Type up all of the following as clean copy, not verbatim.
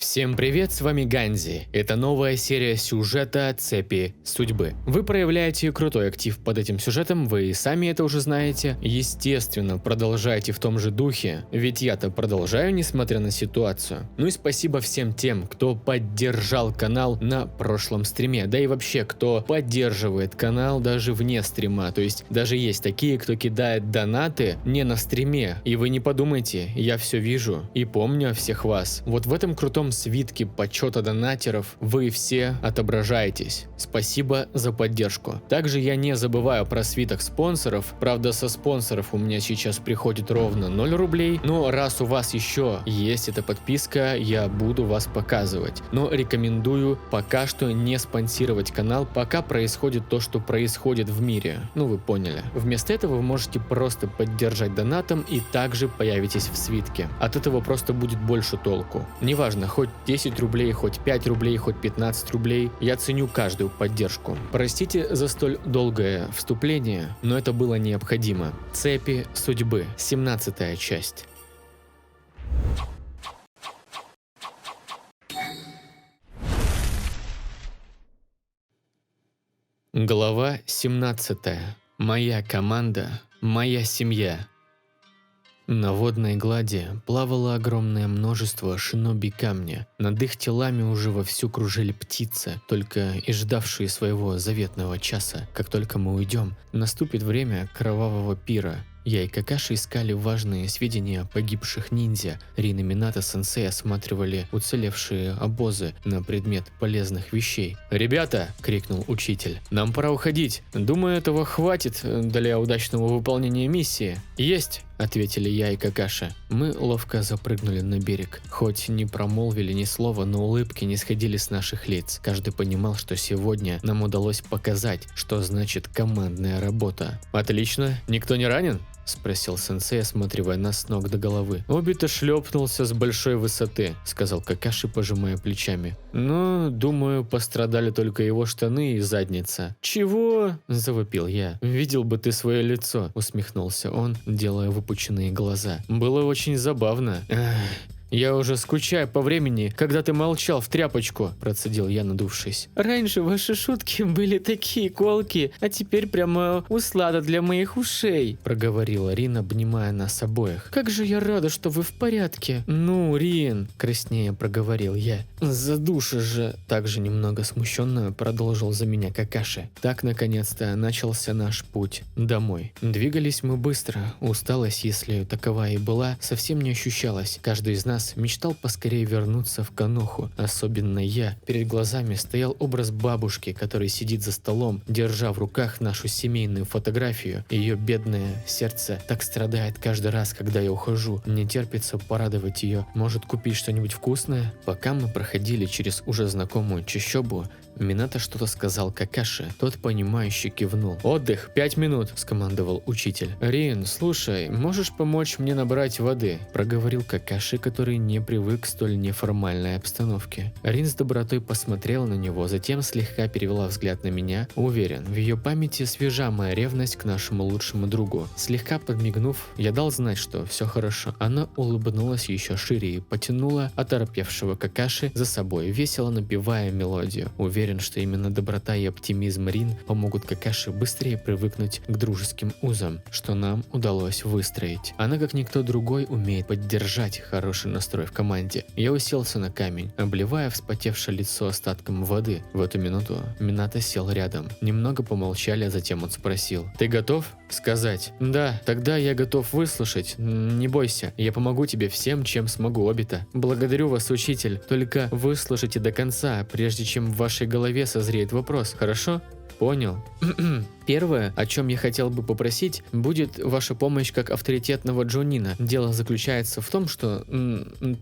Всем привет, с вами Ганзи. Это новая серия сюжета «Цепи судьбы». Вы проявляете крутой актив под этим сюжетом, вы и сами это уже знаете. Естественно, продолжайте в том же духе, ведь я-то продолжаю, несмотря на ситуацию. Ну и спасибо всем тем, кто поддержал канал на прошлом стриме, да и вообще, кто поддерживает канал даже вне стрима. То есть даже есть такие, кто кидает донаты не на стриме. И вы не подумайте, я все вижу и помню о всех вас. Вот в этом крутом свитке почета донатеров вы все отображаетесь. Спасибо за поддержку. Также я не забываю про свиток спонсоров. Правда, со спонсоров у меня сейчас приходит ровно 0 рублей. Но раз у вас еще есть эта подписка, я буду вас показывать. Но рекомендую пока что не спонсировать канал, пока происходит то, что происходит в мире. Ну вы поняли. Вместо этого вы можете просто поддержать донатом и также появитесь в свитке. От этого просто будет больше толку. Неважно, хоть 10 рублей, хоть 5 рублей, хоть 15 рублей, я ценю каждую поддержку. Простите за столь долгое вступление, но это было необходимо. Цепи судьбы, 17-я часть. Глава 17. Моя команда, моя семья. На водной глади плавало огромное множество шиноби камня. Над их телами уже вовсю кружили птицы, только и ждавшие своего заветного часа. Как только мы уйдем, наступит время кровавого пира. Я и Какаши искали важные сведения о погибших ниндзя. Рин и Минато-сенсей осматривали уцелевшие обозы на предмет полезных вещей. «Ребята!» – крикнул учитель. «Нам пора уходить. Думаю, этого хватит для удачного выполнения миссии». «Есть!» – ответили я и Какаши. Мы ловко запрыгнули на берег. Хоть не промолвили ни слова, но улыбки не сходили с наших лиц. Каждый понимал, что сегодня нам удалось показать, что значит командная работа. «Отлично! Никто не ранен?» – спросил сенсей, осматривая нас с ног до головы. «Обито шлепнулся с большой высоты», – сказал Какаши, пожимая плечами. «Но, думаю, пострадали только его штаны и задница». «Чего?» – завопил я. «Видел бы ты свое лицо», – усмехнулся он, делая выпученные глаза. «Было очень забавно». «Я уже скучаю по времени, когда ты молчал в тряпочку», – процедил я, надувшись. «Раньше ваши шутки были такие колкие, а теперь прямо услада для моих ушей», – проговорила Рин, обнимая нас обоих. «Как же я рада, что вы в порядке». «Ну, Рин», – краснее проговорил я. «Задушишь же», – также немного смущенно продолжил за меня Какаши. Так, наконец-то, начался наш путь домой. Двигались мы быстро, усталость, если такова и была, совсем не ощущалась. Каждый из нас мечтал поскорее вернуться в Коноху, особенно я. Перед глазами стоял образ бабушки, которая сидит за столом, держа в руках нашу семейную фотографию. Ее бедное сердце так страдает каждый раз, когда я ухожу. Мне терпится порадовать ее. Может, купить что-нибудь вкусное? Пока мы проходили через уже знакомую чащобу, Минато что-то сказал Какаши. Тот, понимающе кивнул. «Отдых, 5 минут», – скомандовал учитель. «Рин, слушай, можешь помочь мне набрать воды?» – проговорил Какаши, который не привык к столь неформальной обстановке. Рин с добротой посмотрела на него, затем слегка перевела взгляд на меня. Уверен, в ее памяти свежа моя ревность к нашему лучшему другу. Слегка подмигнув, я дал знать, что все хорошо. Она улыбнулась еще шире и потянула оторопевшего Какаши за собой, весело напевая мелодию. Уверен, что именно доброта и оптимизм Рин помогут Какаши быстрее привыкнуть к дружеским узам, что нам удалось выстроить. Она, как никто другой, умеет поддержать хороший настрой в команде. Я уселся на камень, обливая вспотевшее лицо остатком воды. В эту минуту Минато сел рядом. Немного помолчали, а затем он спросил: «Ты готов сказать?» «Да, тогда я готов выслушать. Не бойся, я помогу тебе всем, чем смогу, Обито». «Благодарю вас, учитель. Только выслушайте до конца, прежде чем в вашей голове созреет вопрос, хорошо?» «Понял. Первое, о чем я хотел бы попросить, будет ваша помощь как авторитетного джонина. Дело заключается в том, что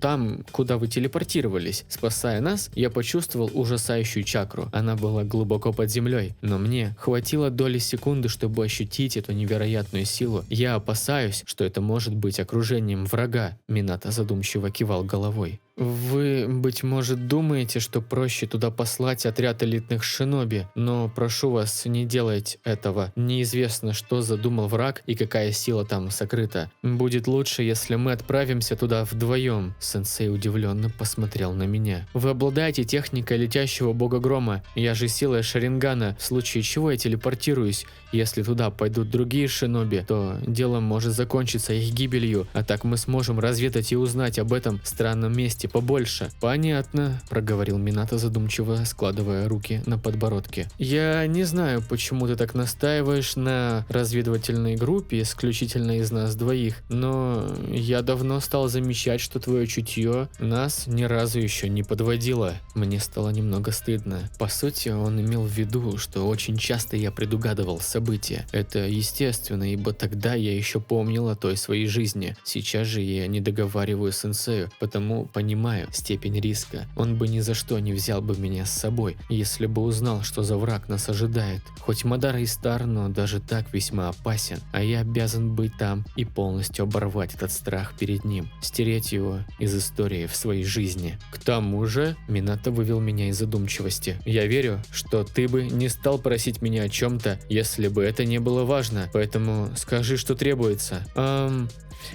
там, куда вы телепортировались, спасая нас, я почувствовал ужасающую чакру. Она была глубоко под землей, но мне хватило доли секунды, чтобы ощутить эту невероятную силу. Я опасаюсь, что это может быть окружением врага». Минато задумчиво кивал головой. Вы, быть может, думаете, что проще туда послать отряд элитных шиноби, но прошу вас, не делайте этого. Неизвестно, что задумал враг и какая сила там сокрыта. Будет лучше, если мы отправимся туда вдвоем. Сенсей удивленно посмотрел на меня. Вы обладаете техникой летящего бога грома. Я же силой Шарингана, в случае чего я телепортируюсь. Если туда пойдут другие шиноби, то дело может закончиться их гибелью, а так мы сможем разведать и узнать об этом странном месте побольше. Понятно, проговорил Минато задумчиво, складывая руки на подбородке. Я не знаю, почему ты так настаиваешь на разведывательной группе исключительно из нас двоих, но я давно стал замечать, что твое чутье нас ни разу еще не подводило. Мне стало немного стыдно. По сути, он имел в виду, что очень часто я предугадывал события. Это естественно, ибо тогда я еще помнил о той своей жизни. Сейчас же я не договариваю сенсею, потому понимаю степень риска. Он бы ни за что не взял бы меня с собой, если бы узнал, что за враг нас ожидает. Хоть Мадара и стар, но даже так весьма опасен, а я обязан быть там и полностью оборвать этот страх перед ним, стереть его из истории в своей жизни. К тому же, Минато вывел меня из задумчивости. Я верю, что ты бы не стал просить меня о чем-то, если бы это не было важно, поэтому скажи, что требуется.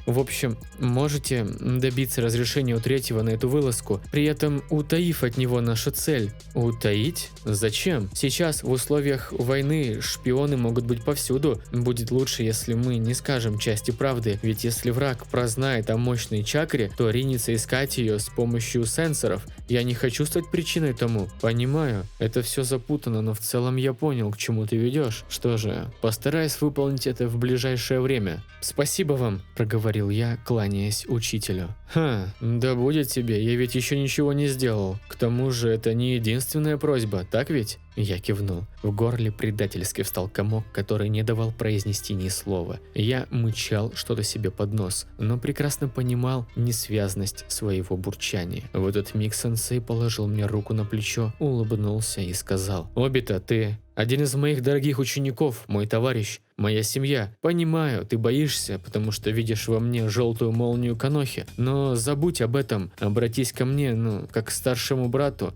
В общем, можете добиться разрешения у третьего на эту вылазку, при этом утаив от него нашу цель. Утаить? Зачем? Сейчас в условиях войны шпионы могут быть повсюду. Будет лучше, если мы не скажем части правды, ведь если враг прознает о мощной чакре, то ринется искать ее с помощью сенсоров. Я не хочу стать причиной тому. Понимаю, это все запутано, но в целом я понял, к чему ты ведешь. Что же, постараюсь выполнить это в ближайшее время. Спасибо вам, проговорил я, кланяясь учителю. Да будет тебе, я ведь еще ничего не сделал. К тому же это не единственная просьба, так ведь? Я кивнул. В горле предательски встал комок, который не давал произнести ни слова. Я мычал что-то себе под нос, но прекрасно понимал несвязность своего бурчания. В этот миг сенсей положил мне руку на плечо, улыбнулся и сказал: «Обита, ты один из моих дорогих учеников, мой товарищ, моя семья. Понимаю, ты боишься, потому что видишь во мне желтую молнию Канохи, но забудь об этом, обратись ко мне, как к старшему брату,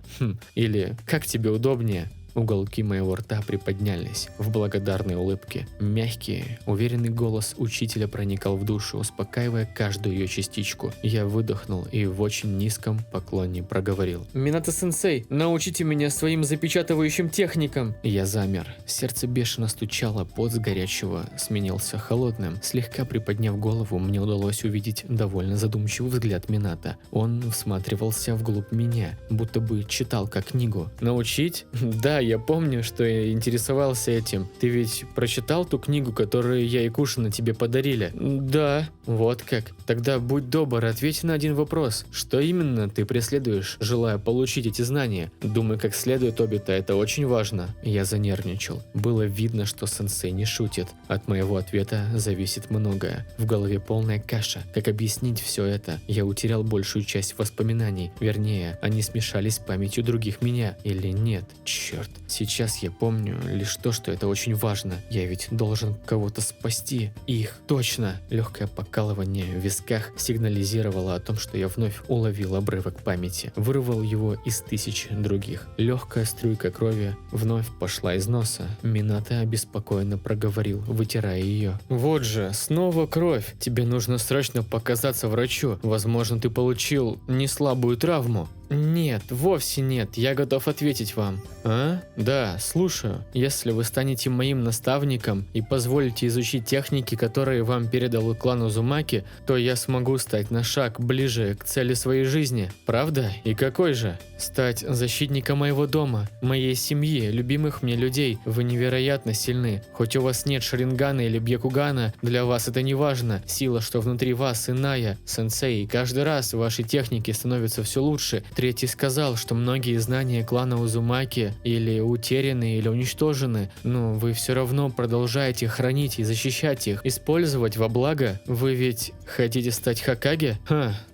или как тебе удобнее». Уголки моего рта приподнялись в благодарной улыбке. Мягкий, уверенный голос учителя проникал в душу, успокаивая каждую ее частичку. Я выдохнул и в очень низком поклоне проговорил: «Минато-сенсей, научите меня своим запечатывающим техникам!» Я замер. Сердце бешено стучало, пот с горячего сменился холодным. Слегка приподняв голову, мне удалось увидеть довольно задумчивый взгляд Минато. Он всматривался вглубь меня, будто бы читал как книгу. «Научить? Да, я помню, что я интересовался этим. Ты ведь прочитал ту книгу, которую я и Кушина тебе подарили?» «Да». «Вот как. Тогда будь добр, ответь на один вопрос. Что именно ты преследуешь, желая получить эти знания? Думай как следует, Обита, это очень важно». Я занервничал. Было видно, что сенсей не шутит. От моего ответа зависит многое. В голове полная каша. Как объяснить все это? Я утерял большую часть воспоминаний. Вернее, они смешались с памятью других меня. Или нет? Черт. Сейчас я помню лишь то, что это очень важно. Я ведь должен кого-то спасти. Их. Точно. Легкое покалывание в висках сигнализировало о том, что я вновь уловил обрывок памяти. Вырвал его из тысяч других. Легкая струйка крови вновь пошла из носа. Минато обеспокоенно проговорил, вытирая ее: «Вот же, снова кровь. Тебе нужно срочно показаться врачу. Возможно, ты получил неслабую травму». «Нет, вовсе нет, я готов ответить вам». «А? Да, слушаю. Если вы станете моим наставником и позволите изучить техники, которые вам передал клан Узумаки, то я смогу стать на шаг ближе к цели своей жизни. Правда? И какой же? Стать защитником моего дома, моей семьи, любимых мне людей. Вы невероятно сильны. Хоть у вас нет Шарингана или Бьякугана, для вас это не важно. Сила, что внутри вас, иная. Сенсей, каждый раз ваши техники становятся все лучше. Третий сказал, что многие знания клана Узумаки или утеряны, или уничтожены, но вы все равно продолжаете хранить и защищать их, использовать во благо. Вы ведь хотите стать Хокаге?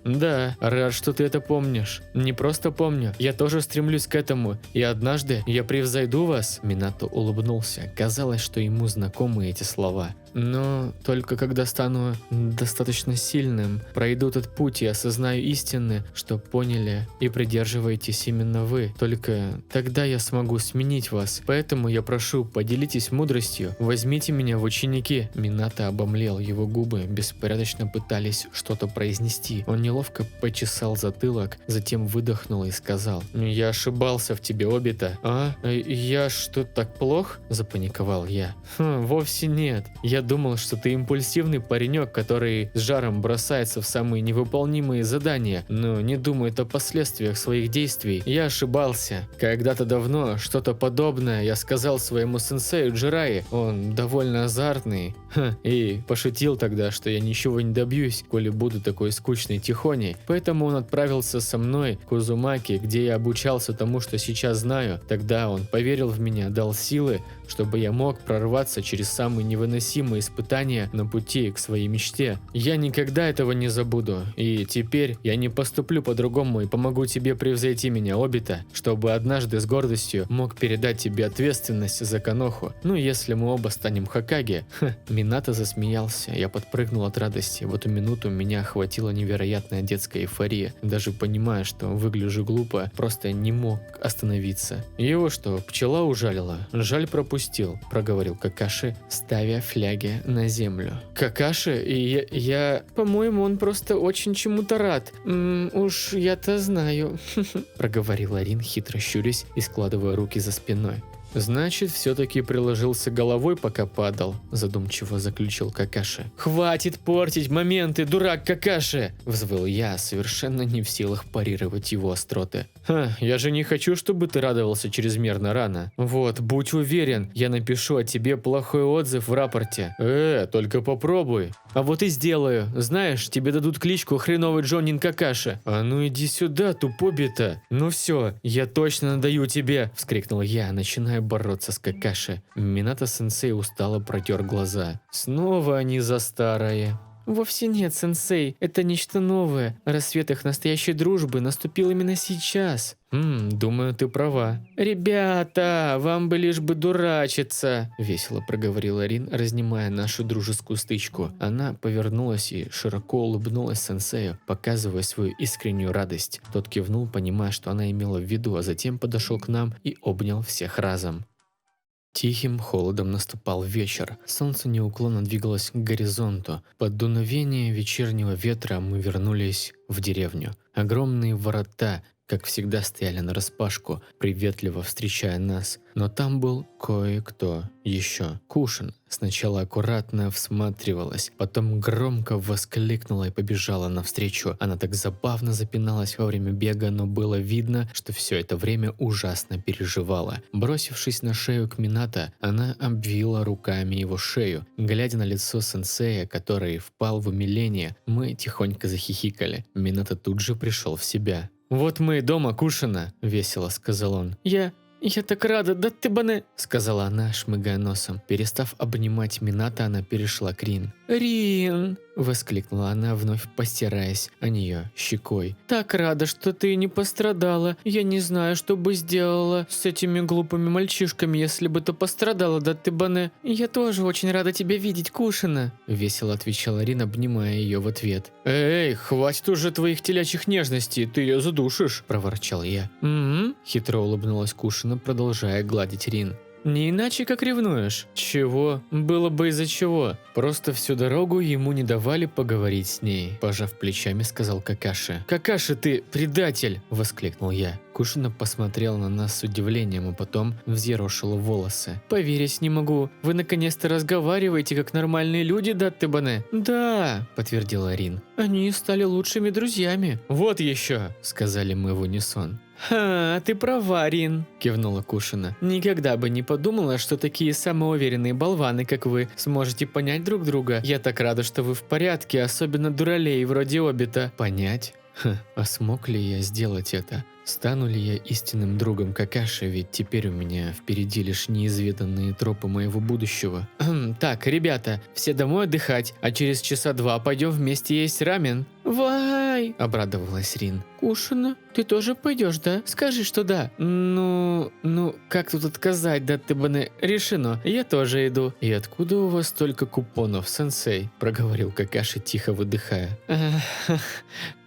Да, рад, что ты это помнишь. Не просто помню, я тоже стремлюсь к этому, и однажды я превзойду вас». Минато улыбнулся, казалось, что ему знакомы эти слова. Но только когда стану достаточно сильным, пройду этот путь и осознаю истины, что поняли и придерживаетесь именно вы. Только тогда я смогу сменить вас. Поэтому я прошу, поделитесь мудростью, возьмите меня в ученики». Минато обомлел, его губы беспорядочно пытались что-то произнести. Он неловко почесал затылок, затем выдохнул и сказал: «Я ошибался в тебе, Обита». «А? Я что, так плох?» – запаниковал я. «Вовсе нет. Я думал, что ты импульсивный паренек, который с жаром бросается в самые невыполнимые задания, но не думает о последствиях своих действий. Я ошибался. Когда-то давно что-то подобное я сказал своему сенсею Джирайи. Он довольно азартный. И пошутил тогда, что я ничего не добьюсь, коли буду такой скучной тихоней. Поэтому он отправился со мной к Узумаки, где я обучался тому, что сейчас знаю. Тогда он поверил в меня, дал силы, чтобы я мог прорваться через самые невыносимые испытания на пути к своей мечте. Я никогда этого не забуду, и теперь я не поступлю по-другому и помогу тебе превзойти меня, Обита, чтобы однажды с гордостью мог передать тебе ответственность за Коноху. Ну, если мы оба станем Хокаге». Минато засмеялся, я подпрыгнул от радости. В эту минуту меня охватила невероятная детская эйфория. Даже понимая, что выгляжу глупо, просто не мог остановиться. «Его что, пчела ужалила? Жаль, пропустил», – проговорил Какаши, ставя фляги на землю. «Какаши? И я... По-моему, он просто очень чему-то рад. Уж я-то знаю», – проговорила Рин, хитро щурясь и складывая руки за спиной. «Значит, все-таки приложился головой, пока падал», – задумчиво заключил Какаши. «Хватит портить моменты, дурак Какаши!» – взвыл я, совершенно не в силах парировать его остроты. «Я же не хочу, чтобы ты радовался чрезмерно рано. Вот, будь уверен, я напишу о тебе плохой отзыв в рапорте». Только попробуй». «А вот и сделаю. Знаешь, тебе дадут кличку Хреновый Джонин Какаши». «А ну иди сюда, тупобита». «Ну все, я точно надаю тебе!» – вскрикнул я, начиная бороться с Какаши. Минато-сенсей устало протер глаза. «Снова они за старое». «Вовсе нет, сенсей, это нечто новое. Рассвет их настоящей дружбы наступил именно сейчас». Думаю, ты права». «Ребята, вам бы лишь бы дурачиться», – весело проговорила Рин, разнимая нашу дружескую стычку. Она повернулась и широко улыбнулась сенсею, показывая свою искреннюю радость. Тот кивнул, понимая, что она имела в виду, а затем подошел к нам и обнял всех разом. Тихим холодом наступал вечер. Солнце неуклонно двигалось к горизонту. Под дуновение вечернего ветра мы вернулись в деревню. Огромные ворота, как всегда, стояли нараспашку, приветливо встречая нас. Но там был кое-кто еще. Кушин сначала аккуратно всматривалась, потом громко воскликнула и побежала навстречу. Она так забавно запиналась во время бега, но было видно, что все это время ужасно переживала. Бросившись на шею к Минато, она обвила руками его шею. Глядя на лицо сенсея, который впал в умиление, мы тихонько захихикали. Минато тут же пришел в себя. «Вот мы и дома, Кушина», – весело сказал он. «Я так рада, да ты бане», – сказала она, шмыгая носом. Перестав обнимать Минато, она перешла к Рин. «Рин!» – воскликнула она, вновь постираясь о нее щекой. «Так рада, что ты не пострадала. Я не знаю, что бы сделала с этими глупыми мальчишками, если бы ты пострадала, да ты бане». «Я тоже очень рада тебя видеть, Кушина», – весело отвечала Рин, обнимая ее в ответ. «Эй, хватит уже твоих телячьих нежностей, ты ее задушишь», – проворчал я. Хитро улыбнулась Кушина, продолжая гладить Рин. «Не иначе, как ревнуешь». «Чего? Было бы из-за чего. Просто всю дорогу ему не давали поговорить с ней», – пожав плечами, сказал Какаши. «Какаши, ты предатель!» – воскликнул я. Кушина посмотрела на нас с удивлением, а потом взъерошила волосы. «Поверить не могу. Вы наконец-то разговариваете, как нормальные люди, да, Тебане?» «Да», – подтвердила Рин. «Они стали лучшими друзьями». «Вот еще», – сказали мы в унисон. «Ха, ты права, Рин», – кивнула Кушина. «Никогда бы не подумала, что такие самоуверенные болваны, как вы, сможете понять друг друга. Я так рада, что вы в порядке, особенно дуралей вроде Обита». «Понять? А смог ли я сделать это? Стану ли я истинным другом Какаши, ведь теперь у меня впереди лишь неизведанные тропы моего будущего». «Так, ребята, все домой отдыхать, а через часа 2 пойдем вместе есть рамен». «Давай», – обрадовалась Рин. «Кушано? Ты тоже пойдешь, да? Скажи, что да». «Ну, как тут отказать, да ты бы не решено. Я тоже иду». «И откуда у вас столько купонов, сенсей?» – проговорил Какаши, тихо выдыхая.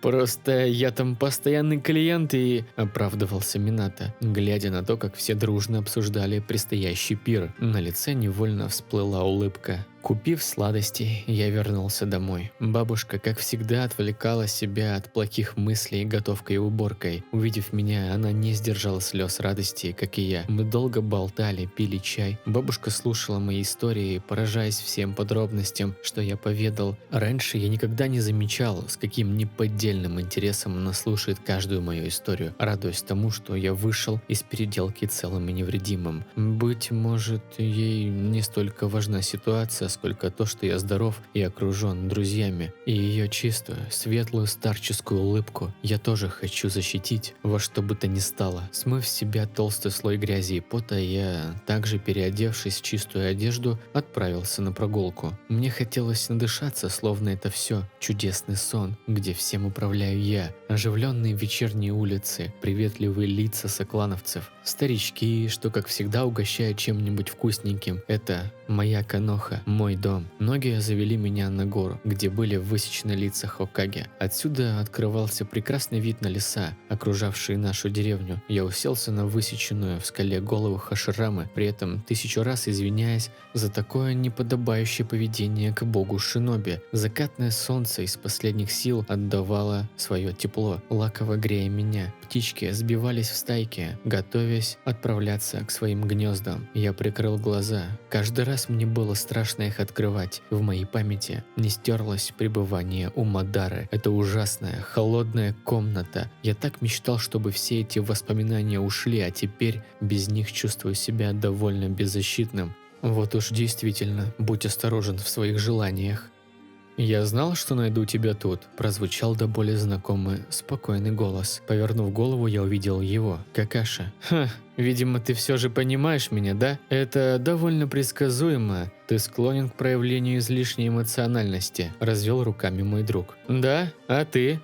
«Просто я там постоянный клиент и...» – оправдывался Минато, глядя на то, как все дружно обсуждали предстоящий пир. На лице невольно всплыла улыбка. Купив сладости, я вернулся домой. Бабушка, как всегда, отвлекала себя от плохих мыслей готовкой и уборкой. Увидев меня, она не сдержала слез радости, как и я. Мы долго болтали, пили чай. Бабушка слушала мои истории, поражаясь всем подробностям, что я поведал. Раньше я никогда не замечал, с каким неподдельным интересом она слушает каждую мою историю, радуясь тому, что я вышел из переделки целым и невредимым. Быть может, ей не столько важна ситуация, сколько то, что я здоров и окружен друзьями. И ее чистую, светлую старческую улыбку я тоже хочу защитить во что бы то ни стало. Смыв с себя толстый слой грязи и пота, я, также переодевшись в чистую одежду, отправился на прогулку. Мне хотелось надышаться, словно это все чудесный сон, где всем управляю я. Оживленные вечерние улицы, приветливые лица соклановцев, старички, что как всегда угощают чем-нибудь вкусненьким. Это моя Каноха, мой дом. Многие завели меня на гору, где были высечены лица Хокаге. Отсюда открывался прекрасный вид на леса, окружавшие нашу деревню. Я уселся на высеченную в скале голову Хаширамы, при этом 1000 раз извиняясь за такое неподобающее поведение к богу Шиноби. Закатное солнце из последних сил отдавало свое тепло, лаково грея меня. Птички сбивались в стайки, готовясь отправляться к своим гнездам. Я прикрыл глаза. Каждый раз мне было страшно их открывать. В моей памяти не стерлось пребывание у Мадары. Это ужасная, холодная комната. Я так мечтал, чтобы все эти воспоминания ушли, а теперь без них чувствую себя довольно беззащитным. Вот уж действительно, будь осторожен в своих желаниях. «Я знал, что найду тебя тут», – прозвучал до боли знакомый, спокойный голос. Повернув голову, я увидел его, Какаши. «Ха, видимо, ты все же понимаешь меня, да? Это довольно предсказуемо. Ты склонен к проявлению излишней эмоциональности», – развел руками мой друг. «Да? А ты?»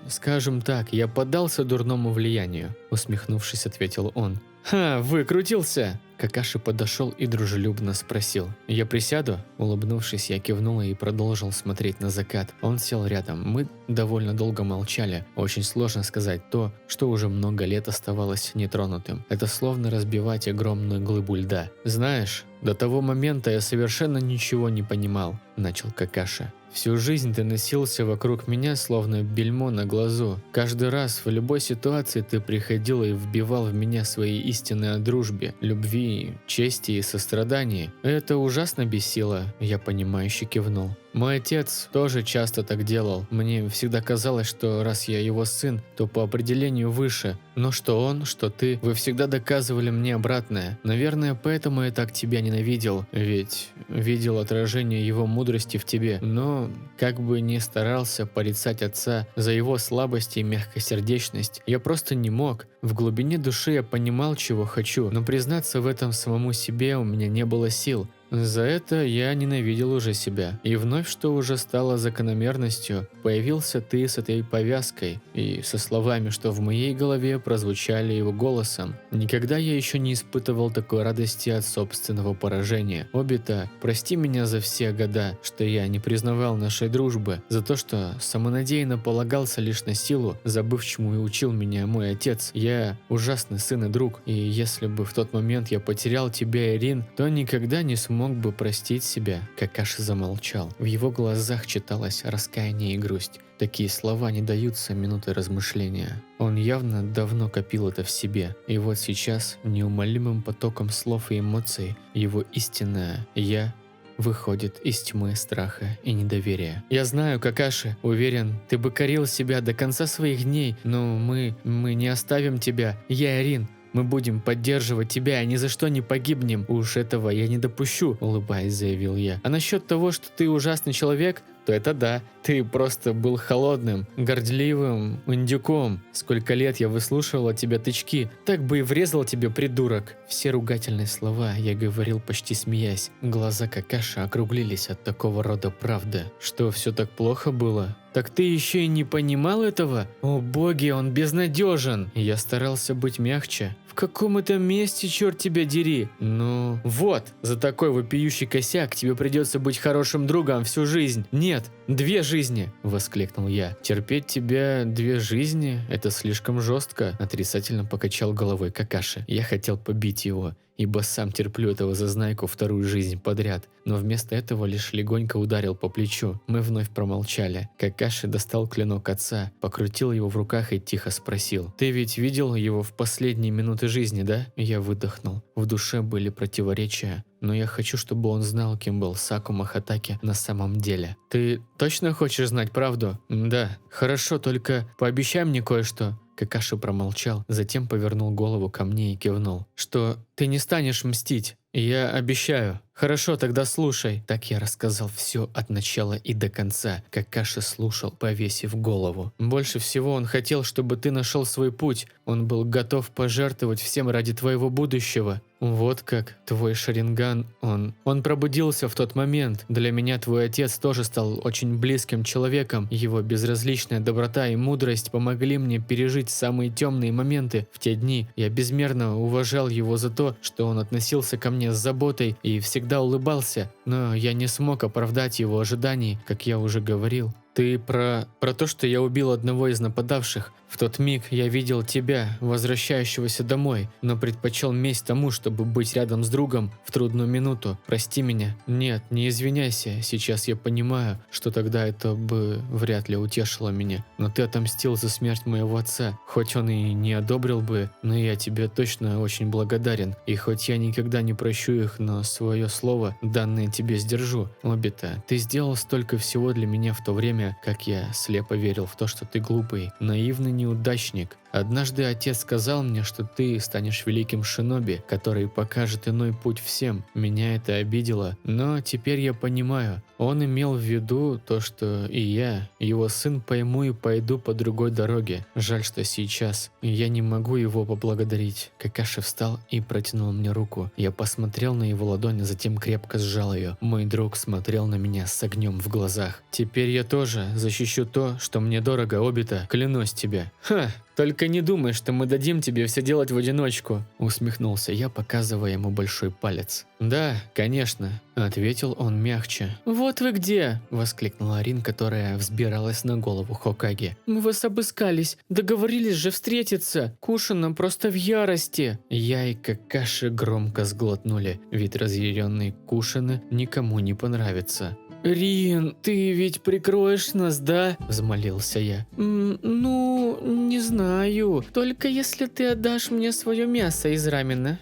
«Скажем так, я поддался дурному влиянию», – усмехнувшись, ответил он. «Ха, выкрутился!» Какаши подошел и дружелюбно спросил. «Я присяду?» Улыбнувшись, я кивнул и продолжил смотреть на закат. Он сел рядом. Мы довольно долго молчали. Очень сложно сказать то, что уже много лет оставалось нетронутым. Это словно разбивать огромную глыбу льда. «Знаешь, до того момента я совершенно ничего не понимал», – начал Какаши. «Всю жизнь ты носился вокруг меня, словно бельмо на глазу. Каждый раз в любой ситуации ты приходил и вбивал в меня свои истины о дружбе, любви, чести и сострадании. Это ужасно бесило», – я понимающе кивнул. «Мой отец тоже часто так делал. Мне всегда казалось, что раз я его сын, то по определению выше. Но что он, что ты, вы всегда доказывали мне обратное. Наверное, поэтому я так тебя ненавидел, ведь видел отражение его мудрости в тебе. Но как бы ни старался порицать отца за его слабость и мягкосердечность, я просто не мог. В глубине души я понимал, чего хочу, но признаться в этом самому себе у меня не было сил. За это я ненавидел уже себя. И вновь, что уже стало закономерностью, появился ты с этой повязкой и со словами, что в моей голове прозвучали его голосом. Никогда я еще не испытывал такой радости от собственного поражения. Обита, прости меня за все года, что я не признавал нашей дружбы, за то, что самонадеянно полагался лишь на силу, забыв, чему и учил меня мой отец. Я ужасный сын и друг, и если бы в тот момент я потерял тебя и Рин, то никогда не смог бы простить себя. Какаши замолчал. В его глазах читалось раскаяние и грусть. Такие слова не даются минутой размышления. Он явно давно копил это в себе. И вот сейчас, неумолимым потоком слов и эмоций, его истинное «я» выходит из тьмы страха и недоверия. «Я знаю, Какаши, уверен, ты бы корил себя до конца своих дней, но мы не оставим тебя. Я и Рин. Мы будем поддерживать тебя и ни за что не погибнем. Уж этого я не допущу», – улыбаясь, заявил я. «А насчет того, что ты ужасный человек, то это да. Ты просто был холодным, горделивым индюком. Сколько лет я выслушивал от тебя тычки, так бы и врезал тебе, придурок. Все ругательные слова я говорил почти смеясь. Глаза Какаши округлились от такого рода правды. Что, все так плохо было? Так ты еще и не понимал этого? О боги, он безнадежен. Я старался быть мягче. В каком это месте, черт тебя дери? Ну, вот, за такой вопиющий косяк тебе придется быть хорошим другом всю жизнь. Нет, 2 жизни, воскликнул я. Терпеть тебя 2 жизни? Это слишком жестко, отрицательно покачал головой Какаши. Я хотел побить его, ибо сам терплю этого зазнайку 2-ю жизнь подряд, но вместо этого лишь легонько ударил по плечу. Мы вновь промолчали. Какаши достал клинок отца, покрутил его в руках и тихо спросил: «Ты ведь видел его в последние минуты жизни, да?» Я выдохнул. В душе были противоречия, но я хочу, чтобы он знал, кем был Сакума Хатаки на самом деле. «Ты точно хочешь знать правду?» «Да». «Хорошо, только пообещай мне кое-что». Какаши промолчал, затем повернул голову ко мне и кивнул. «Что ты не станешь мстить? Я обещаю». «Хорошо, тогда слушай». Так я рассказал все от начала и до конца. Какаши слушал, повесив голову. Больше всего он хотел, чтобы ты нашел свой путь. Он был готов пожертвовать всем ради твоего будущего. Вот как твой Шаринган, он пробудился в тот момент. Для меня твой отец тоже стал очень близким человеком. Его безразличная доброта и мудрость помогли мне пережить самые темные моменты в те дни. Я безмерно уважал его за то, что он относился ко мне с заботой и всегда улыбался, но я не смог оправдать его ожиданий, как я уже говорил. Ты про то, что я убил одного из нападавших. В тот миг я видел тебя, возвращающегося домой, но предпочел месть тому, чтобы быть рядом с другом в трудную минуту. Прости меня. Нет, не извиняйся. Сейчас я понимаю, что тогда это бы вряд ли утешило меня. Но ты отомстил за смерть моего отца. Хоть он и не одобрил бы, но я тебе точно очень благодарен. И хоть я никогда не прощу их, но свое слово, данное тебе, сдержу. Обита, ты сделал столько всего для меня в то время, как я слепо верил в то, что ты глупый, наивный неудачник. Однажды отец сказал мне, что ты станешь великим шиноби, который покажет иной путь всем. Меня это обидело, но теперь я понимаю. Он имел в виду то, что и я, его сын, пойму и пойду по другой дороге. Жаль, что сейчас я не могу его поблагодарить. Какаши встал и протянул мне руку. Я посмотрел на его ладонь, а затем крепко сжал ее. Мой друг смотрел на меня с огнем в глазах. Теперь я тоже защищу то, что мне дорого, Обита, клянусь тебе. Ха! «Только не думай, что мы дадим тебе все делать в одиночку», – усмехнулся я, показывая ему большой палец. «Да, конечно», – ответил он мягче. «Вот вы где!» – воскликнула Рин, которая взбиралась на голову Хокаге. «Мы вас обыскались, договорились же встретиться. Кушина просто в ярости!» Я и Какаши громко сглотнули, ведь разъяренные Кушины никому не понравится. «Рин, ты ведь прикроешь нас, да?» – взмолился я. «Ну, не знаю. Только если ты отдашь мне свое мясо из рамена».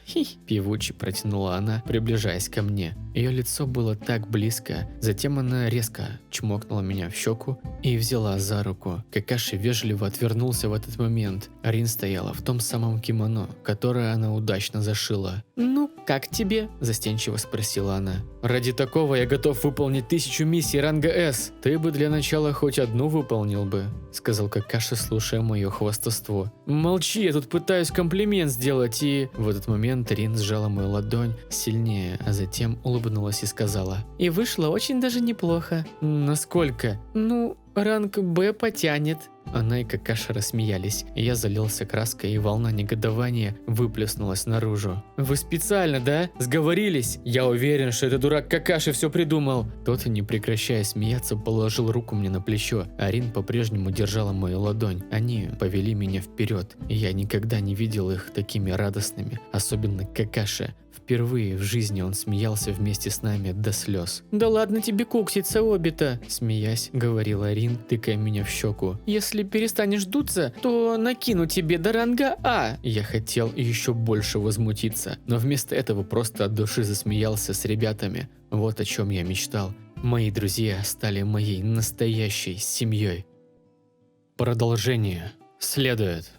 Певуче протянула она, приближаясь ко мне. Ее лицо было так близко. Затем она резко чмокнула меня в щеку и взяла за руку. Какаши вежливо отвернулся в этот момент. Рин стояла в том самом кимоно, которое она удачно зашила. «Ну, как тебе?» – застенчиво спросила она. «Ради такого я готов выполнить 1000 миссий ранга С. Ты бы для начала хоть одну выполнил бы», – сказал Какаши, слушая мое хвастовство. «Молчи, я тут пытаюсь комплимент сделать и...» В этот момент Рин сжала мою ладонь сильнее, а затем улыбнулась и сказала. «И вышло очень даже неплохо». «Насколько?» «Ну, ранг Б потянет». Она и Какаши рассмеялись. Я залился краской, и волна негодования выплеснулась наружу. «Вы специально, да? Сговорились? Я уверен, что этот дурак Какаши все придумал!» Тот, не прекращая смеяться, положил руку мне на плечо. Арин по-прежнему держала мою ладонь. Они повели меня вперед. Я никогда не видел их такими радостными, особенно Какаши. Впервые в жизни он смеялся вместе с нами до слез. «Да ладно тебе кукситься, Обита!» – смеясь, говорила Рин, тыкая меня в щеку. «Если перестанешь дуться, то накину тебе до ранга А!» Я хотел еще больше возмутиться, но вместо этого просто от души засмеялся с ребятами. Вот о чем я мечтал. Мои друзья стали моей настоящей семьей. Продолжение следует.